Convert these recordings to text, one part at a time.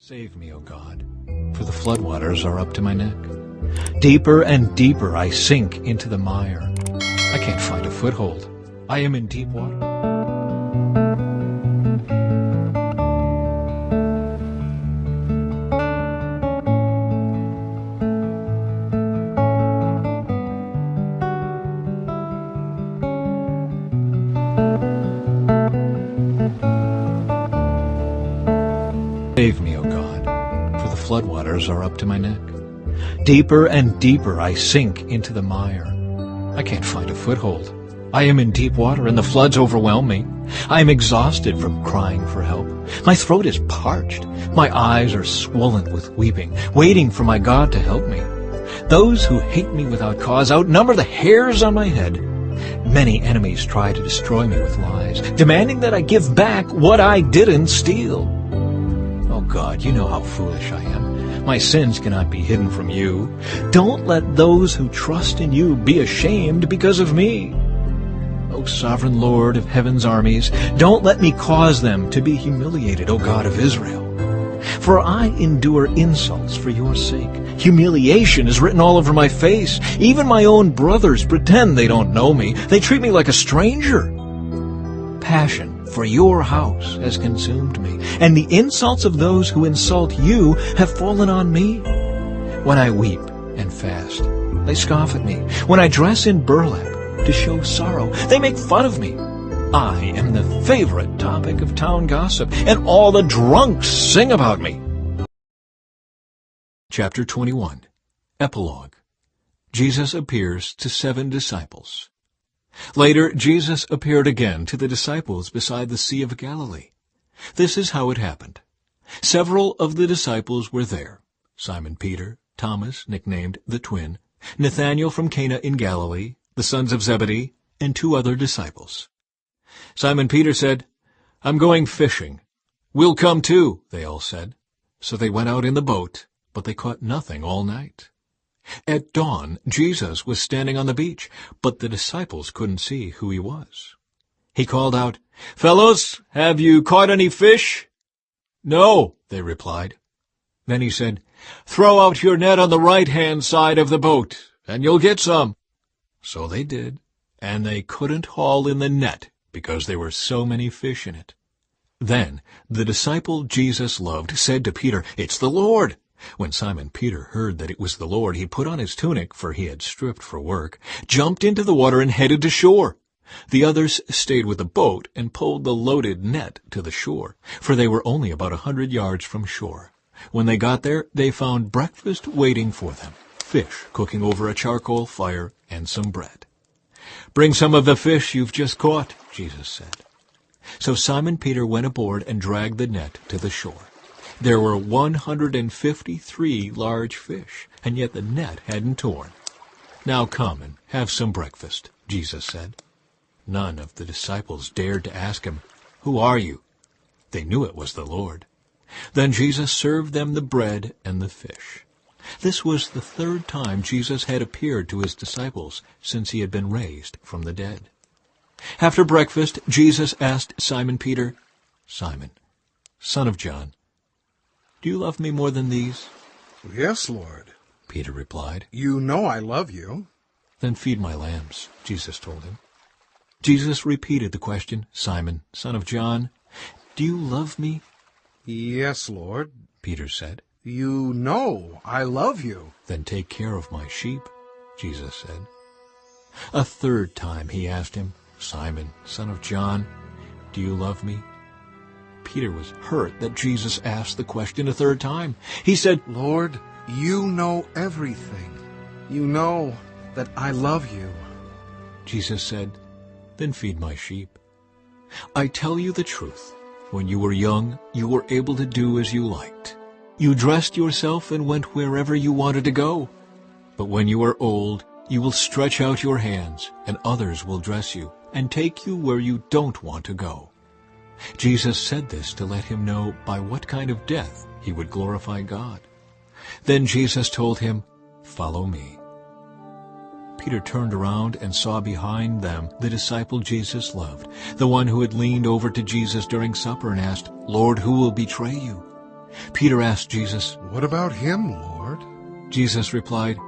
Save me, O God, for the floodwaters are up to my neck. Deeper and deeper I sink into the mire. I can't find a foothold. I am in deep water. Save me, O God, for the floodwaters are up to my neck. Deeper and deeper I sink into the mire. I can't find a foothold. I am in deep water, and the floods overwhelm me. I am exhausted from crying for help. My throat is parched. My eyes are swollen with weeping, waiting for my God to help me. Those who hate me without cause outnumber the hairs on my head. Many enemies try to destroy me with lies, demanding that I give back what I didn't steal. Oh God, you know how foolish I am. My sins cannot be hidden from you. Don't let those who trust in you be ashamed because of me. O sovereign Lord of heaven's armies, don't let me cause them to be humiliated, O God of Israel. For I endure insults for your sake. Humiliation is written all over my face. Even my own brothers pretend they don't know me. They treat me like a stranger. Passion for your house has consumed me, and the insults of those who insult you have fallen on me. When I weep and fast, they scoff at me. When I dress in burlap to show sorrow, they make fun of me. I am the favorite topic of town gossip, and all the drunks sing about me. Chapter 21. Epilogue. Jesus appears to 7 disciples. Later, Jesus appeared again to the disciples beside the Sea of Galilee. This is how it happened. Several of the disciples were there: Simon Peter, Thomas, nicknamed the Twin, Nathanael from Cana in Galilee, the sons of Zebedee, and 2 other disciples. Simon Peter said, "I'm going fishing." "We'll come too," they all said. So they went out in the boat, but they caught nothing all night. At dawn, Jesus was standing on the beach, but the disciples couldn't see who he was. He called out, "Fellows, have you caught any fish?" "No," they replied. Then he said, "Throw out your net on the right-hand side of the boat, and you'll get some." So they did, and they couldn't haul in the net because there were so many fish in it. Then the disciple Jesus loved said to Peter, "It's the Lord." When Simon Peter heard that it was the Lord, he put on his tunic, for he had stripped for work, jumped into the water, and headed to shore. The others stayed with the boat and pulled the loaded net to the shore, for they were only about 100 yards from shore. When they got there, they found breakfast waiting for them, fish cooking over a charcoal fire, and some bread. "Bring some of the fish you've just caught," Jesus said. So Simon Peter went aboard and dragged the net to the shore. There were 153 large fish, and yet the net hadn't torn. "Now come and have some breakfast," Jesus said. None of the disciples dared to ask him, "Who are you?" They knew it was the Lord. Then Jesus served them the bread and the fish. This was the 3rd time Jesus had appeared to his disciples since he had been raised from the dead. After breakfast, Jesus asked Simon Peter, "Simon, son of John, do you love me more than these?" "Yes, Lord," Peter replied. "You know I love you." "Then feed my lambs," Jesus told him. Jesus repeated the question, "Simon, son of John, do you love me?" "Yes, Lord," Peter said. "You know I love you." "Then take care of my sheep," Jesus said. A 3rd time he asked him, "Simon, son of John, do you love me?" Peter was hurt that Jesus asked the question a 3rd time. He said, "Lord, you know everything. You know that I love you." Jesus said, "Then feed my sheep. I tell you the truth. When you were young, you were able to do as you liked. You dressed yourself and went wherever you wanted to go. But when you are old, you will stretch out your hands, and others will dress you and take you where you don't want to go." Jesus said this to let him know by what kind of death he would glorify God. Then Jesus told him, "Follow me." Peter turned around and saw behind them the disciple Jesus loved, the one who had leaned over to Jesus during supper and asked, "Lord, who will betray you?" Peter asked Jesus, "What about him, Lord?" Jesus replied,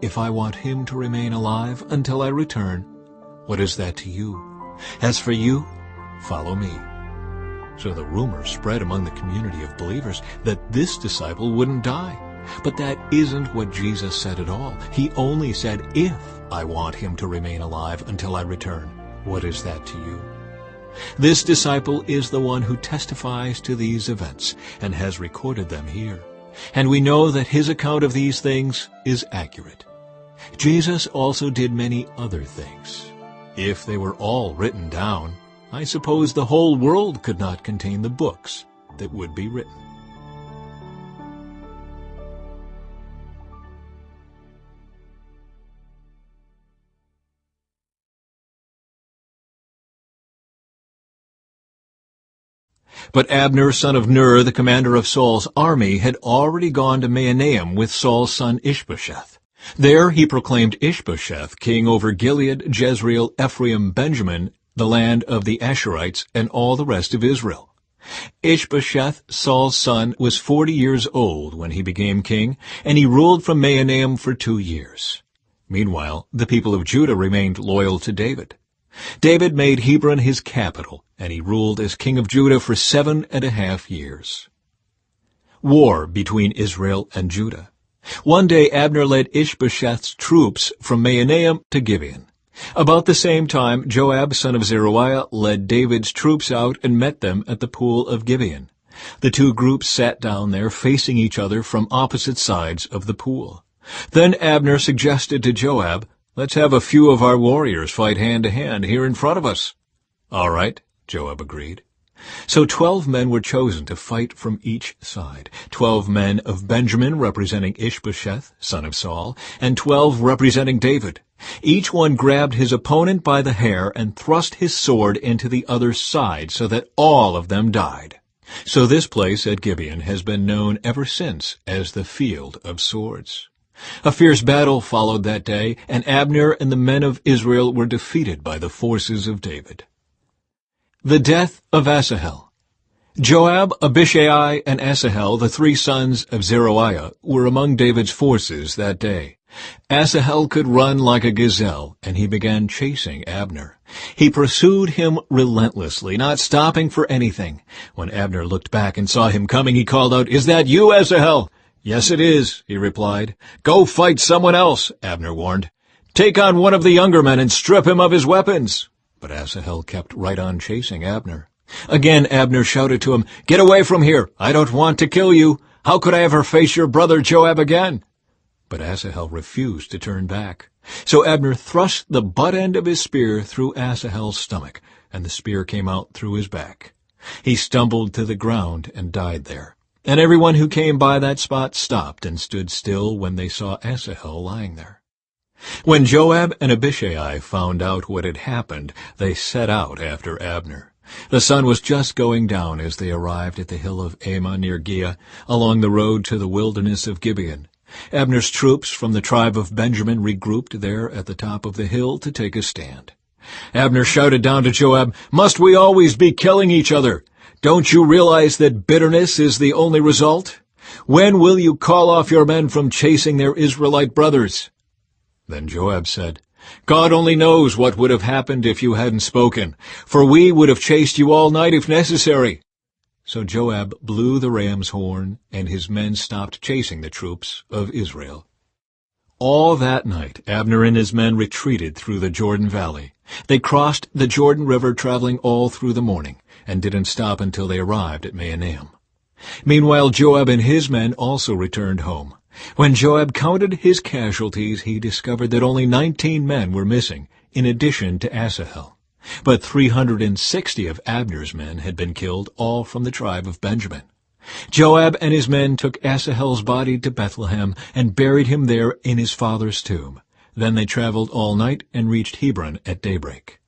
"If I want him to remain alive until I return, what is that to you? As for you, follow me." So the rumor spread among the community of believers that this disciple wouldn't die. But that isn't what Jesus said at all. He only said, "If I want him to remain alive until I return, what is that to you?" This disciple is the one who testifies to these events and has recorded them here. And we know that his account of these things is accurate. Jesus also did many other things. If they were all written down, I suppose the whole world could not contain the books that would be written. But Abner, son of Ner, the commander of Saul's army, had already gone to Mahanaim with Saul's son Ishbosheth. There he proclaimed Ishbosheth king over Gilead, Jezreel, Ephraim, Benjamin, the land of the Asherites, and all the rest of Israel. Ishbosheth, Saul's son, was 40 years old when he became king, and he ruled from Mahanaim for 2 years. Meanwhile, the people of Judah remained loyal to David. David made Hebron his capital, and he ruled as king of Judah for 7.5 years. War between Israel and Judah. One day Abner led Ishbosheth's troops from Mahanaim to Gibeon. About the same time, Joab, son of Zeruiah, led David's troops out and met them at the pool of Gibeon. The two groups sat down there facing each other from opposite sides of the pool. Then Abner suggested to Joab, "Let's have a few of our warriors fight hand-to-hand here in front of us." "All right," Joab agreed. So 12 men were chosen to fight from each side, 12 men of Benjamin representing Ishbosheth, son of Saul, and 12 representing David. Each one grabbed his opponent by the hair and thrust his sword into the other's side so that all of them died. So this place at Gibeon has been known ever since as the Field of Swords. A fierce battle followed that day, and Abner and the men of Israel were defeated by the forces of David. The death of Asahel. Joab, Abishai, and Asahel, the 3 sons of Zeruiah, were among David's forces that day. Asahel could run like a gazelle, and he began chasing Abner. He pursued him relentlessly, not stopping for anything. When Abner looked back and saw him coming, he called out, "Is that you, Asahel?" "Yes, it is," he replied. "Go fight someone else," Abner warned. "Take on one of the younger men and strip him of his weapons." But Asahel kept right on chasing Abner. Again Abner shouted to him, "Get away from here! I don't want to kill you! How could I ever face your brother Joab again?" But Asahel refused to turn back. So Abner thrust the butt end of his spear through Asahel's stomach, and the spear came out through his back. He stumbled to the ground and died there. And everyone who came by that spot stopped and stood still when they saw Asahel lying there. When Joab and Abishai found out what had happened, they set out after Abner. The sun was just going down as they arrived at the hill of Ammah near Giah, along the road to the wilderness of Gibeon. Abner's troops from the tribe of Benjamin regrouped there at the top of the hill to take a stand. Abner shouted down to Joab, "Must we always be killing each other? Don't you realize that bitterness is the only result? When will you call off your men from chasing their Israelite brothers?" Then Joab said, "God only knows what would have happened if you hadn't spoken, for we would have chased you all night if necessary." So Joab blew the ram's horn, and his men stopped chasing the troops of Israel. All that night Abner and his men retreated through the Jordan Valley. They crossed the Jordan River traveling all through the morning, and didn't stop until they arrived at Mahanaim. Meanwhile Joab and his men also returned home. When Joab counted his casualties, he discovered that only 19 men were missing, in addition to Asahel. But 360 of Abner's men had been killed, all from the tribe of Benjamin. Joab and his men took Asahel's body to Bethlehem and buried him there in his father's tomb. Then they traveled all night and reached Hebron at daybreak.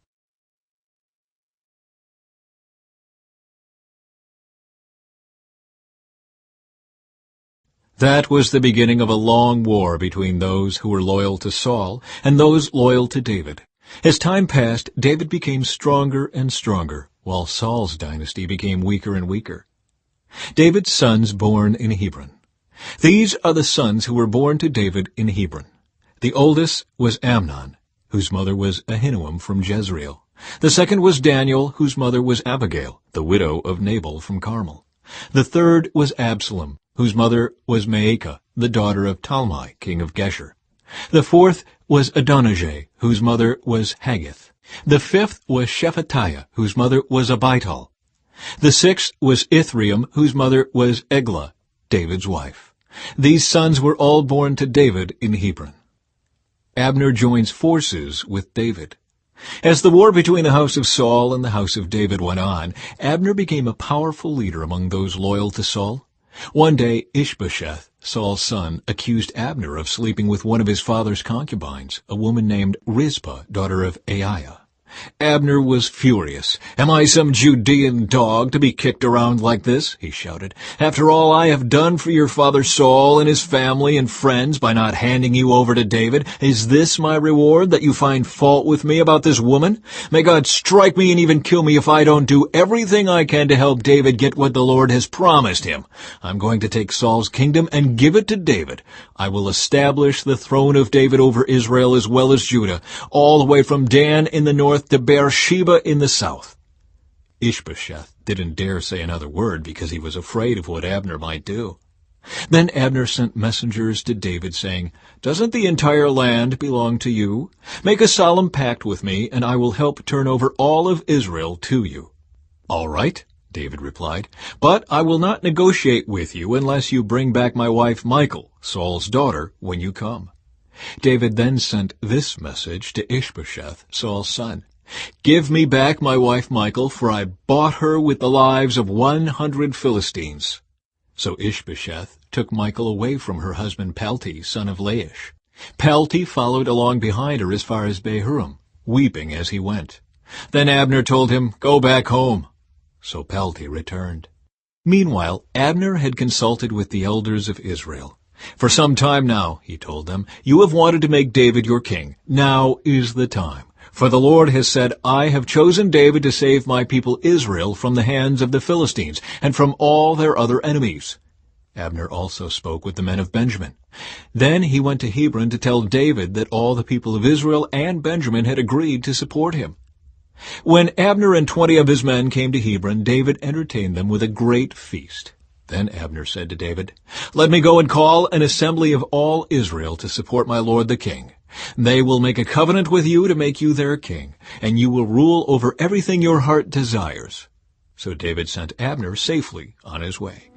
That was the beginning of a long war between those who were loyal to Saul and those loyal to David. As time passed, David became stronger and stronger, while Saul's dynasty became weaker and weaker. David's sons born in Hebron. These are the sons who were born to David in Hebron. The oldest was Amnon, whose mother was Ahinoam from Jezreel. The second was Daniel, whose mother was Abigail, the widow of Nabal from Carmel. The third was Absalom, whose mother was Maacah, the daughter of Talmai, king of Geshur. The fourth was Adonijah, whose mother was Haggith. The fifth was Shephatiah, whose mother was Abital. The sixth was Ithream, whose mother was Eglah, David's wife. These sons were all born to David in Hebron. Abner joins forces with David. As the war between the house of Saul and the house of David went on, Abner became a powerful leader among those loyal to Saul. One day, Ishbosheth, Saul's son, accused Abner of sleeping with one of his father's concubines, a woman named Rizpah, daughter of Aiah. Abner was furious. "Am I some Judean dog to be kicked around like this?" he shouted. "After all I have done for your father Saul and his family and friends by not handing you over to David, is this my reward, that you find fault with me about this woman? May God strike me and even kill me if I don't do everything I can to help David get what the Lord has promised him. I'm going to take Saul's kingdom and give it to David. I will establish the throne of David over Israel as well as Judah, all the way from Dan in the north to Beersheba in the south." Ishbosheth didn't dare say another word because he was afraid of what Abner might do. Then Abner sent messengers to David saying, "Doesn't the entire land belong to you? Make a solemn pact with me, and I will help turn over all of Israel to you." "All right," David replied, "but I will not negotiate with you unless you bring back my wife Michal, Saul's daughter, when you come." David then sent this message to Ishbosheth, Saul's son. "Give me back my wife Michal, for I bought her with the lives of 100 Philistines." So Ishbosheth took Michal away from her husband Palti, son of Laish. Palti followed along behind her as far as Bahurim, weeping as he went. Then Abner told him, "Go back home." So Palti returned. Meanwhile, Abner had consulted with the elders of Israel. "For some time now," he told them, "you have wanted to make David your king. Now is the time. For the Lord has said, I have chosen David to save my people Israel from the hands of the Philistines and from all their other enemies." Abner also spoke with the men of Benjamin. Then he went to Hebron to tell David that all the people of Israel and Benjamin had agreed to support him. When Abner and 20 of his men came to Hebron, David entertained them with a great feast. Then Abner said to David, "Let me go and call an assembly of all Israel to support my lord the king. They will make a covenant with you to make you their king, and you will rule over everything your heart desires." So David sent Abner safely on his way.